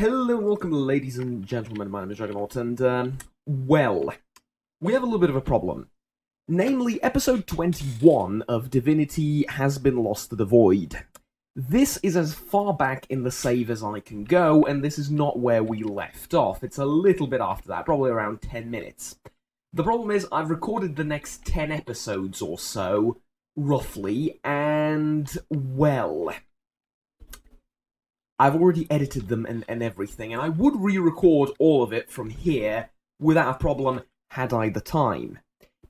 Hello and welcome, ladies and gentlemen. My name is Juggernaut, and, well, we have a little bit of a problem. Namely, episode 21 of Divinity has been lost to the void. This is as far back in the save as I can go, and this is not where we left off. It's a little bit after that, probably around 10 minutes. The problem is, I've recorded the next 10 episodes or so, roughly, and, well, I've already edited them and everything, and I would re-record all of it from here without a problem had I the time.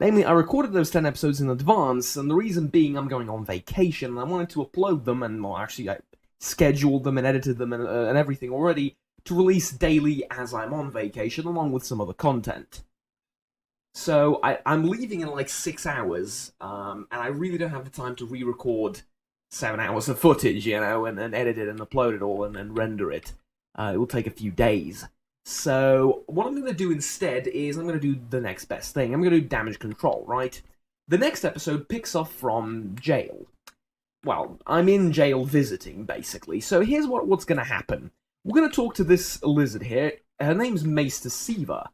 Namely, I recorded those 10 episodes in advance, and the reason being I'm going on vacation, and I wanted to upload them, and well, actually I scheduled them and edited them and everything already to release daily as I'm on vacation, along with some other content. So I'm leaving in like 6 hours, and I really don't have the time to re-record 7 hours of footage, and then edit it and upload it all and then render it. It will take a few days. So what I'm going to do instead is I'm going to do the next best thing. I'm going to do damage control, right? The next episode picks up from jail. Well, I'm in jail visiting, basically. So here's what's going to happen. We're going to talk to this lizard here. Her name's Maester Siva.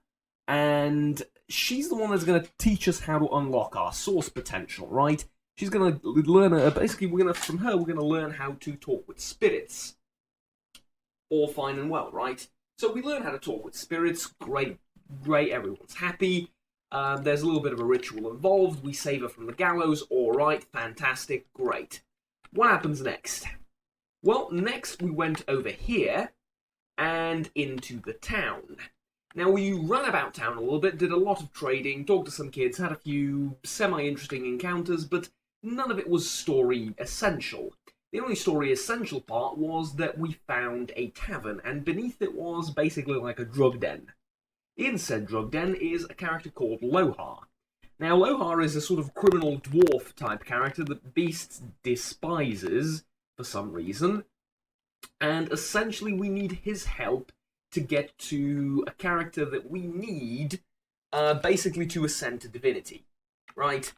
And she's the one that's going to teach us how to unlock our source potential, right? She's going to learn, basically, from her, we're going to learn how to talk with spirits. All fine and well, right? So we learn how to talk with spirits, great, everyone's happy. There's a little bit of a ritual involved, we save her from the gallows, alright, fantastic, great. What happens next? Well, next we went over here, and into the town. Now, we ran about town a little bit, did a lot of trading, talked to some kids, had a few semi-interesting encounters, but none of it was story essential. The only story essential part was that we found a tavern, and beneath it was basically like a drug den. In said drug den is a character called Lohar. Now, Lohar is a sort of criminal dwarf type character that Beast despises for some reason, and essentially we need his help to get to a character that we need, basically to ascend to divinity, right?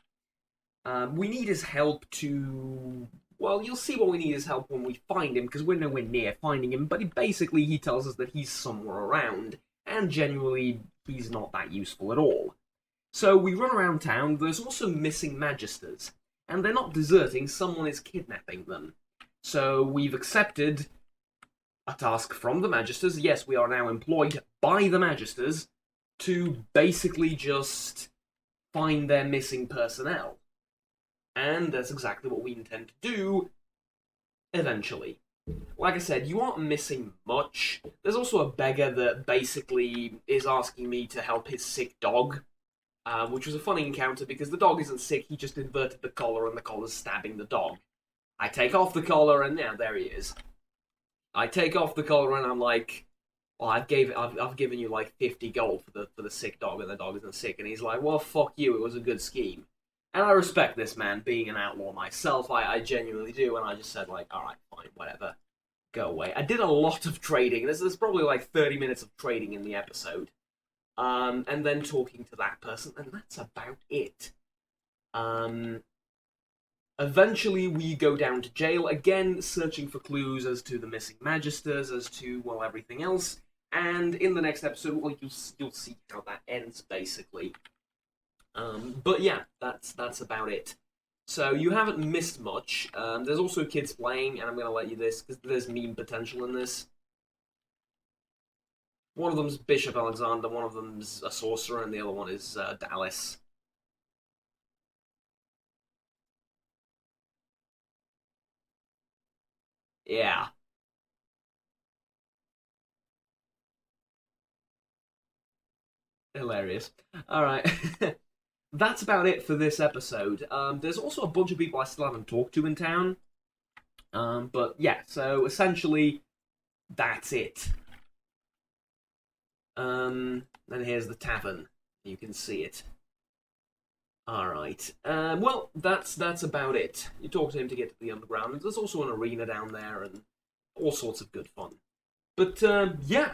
We need his help to... Well, you'll see what we need his help when we find him, because we're nowhere near finding him, but basically he tells us that he's somewhere around, and genuinely, he's not that useful at all. So we run around town, there's also missing magisters, and they're not deserting, someone is kidnapping them. So we've accepted a task from the magisters, yes, we are now employed by the magisters, to basically just find their missing personnel. And that's exactly what we intend to do, eventually. Like I said, you aren't missing much. There's also a beggar that basically is asking me to help his sick dog, which was a funny encounter because the dog isn't sick, he just inverted the collar and the collar's stabbing the dog. I take off the collar and now there he is. I take off the collar and I'm like, well, I've given you like 50 gold for the sick dog and the dog isn't sick. And he's like, well, fuck you, it was a good scheme. And I respect this man, being an outlaw myself, I genuinely do, and I just said, like, alright, fine, whatever, go away. I did a lot of trading, there's probably like 30 minutes of trading in the episode, and then talking to that person, and that's about it. Eventually we go down to jail, again, searching for clues as to the missing magisters, as to, well, everything else, and in the next episode, well, you'll see how that ends, basically. But yeah, that's about it. So you haven't missed much. There's also kids playing, and I'm going to let you this, because there's meme potential in this. One of them's Bishop Alexander, one of them's a sorcerer, and the other one is Dallas. Yeah. Hilarious. Alright. That's about it for this episode. There's also a bunch of people I still haven't talked to in town. But yeah, so essentially, that's it. And here's the tavern. You can see it. Alright. Well, that's about it. You talk to him to get to the underground. There's also an arena down there and all sorts of good fun. But yeah.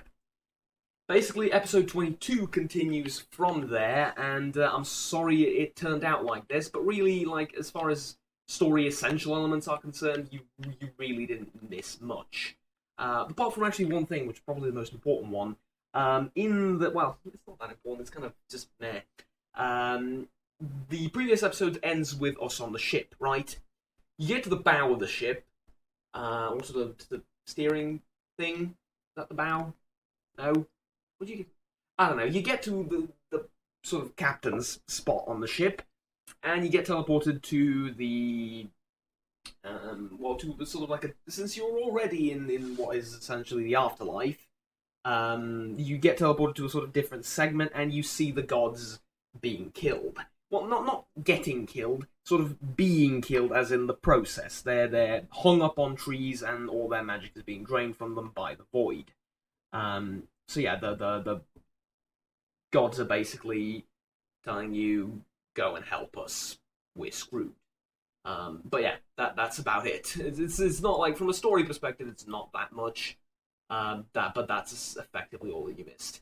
Basically, episode 22 continues from there, and I'm sorry it turned out like this, but really, like, as far as story essential elements are concerned, you really didn't miss much. Apart from actually one thing, which is probably the most important one, well, it's not that important. It's kind of just meh. Um, the previous episode ends with us on the ship, right? You get to the bow of the ship. Also the steering thing. Is that the bow? No. What do you? I don't know. You get to the sort of captain's spot on the ship, and you get teleported to the to the sort of like since you're already in what is essentially the afterlife, you get teleported to a sort of different segment, and you see the gods being killed. Well, not getting killed, sort of being killed, as in the process. They're hung up on trees, and all their magic is being drained from them by the void. So yeah, the gods are basically telling you, go and help us. We're screwed. But yeah, that's about it. It's not like, from a story perspective, it's not that much. But that's effectively all that you missed.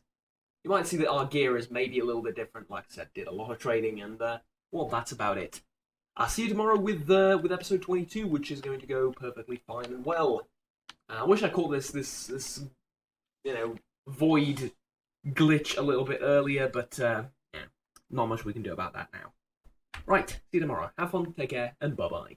You might see that our gear is maybe a little bit different. Like I said, did a lot of trading, and well, that's about it. I'll see you tomorrow with episode 22, which is going to go perfectly fine and well. I wish I caught this void glitch a little bit earlier, but yeah, not much we can do about that now. Right, see you tomorrow. Have fun, take care, and bye bye.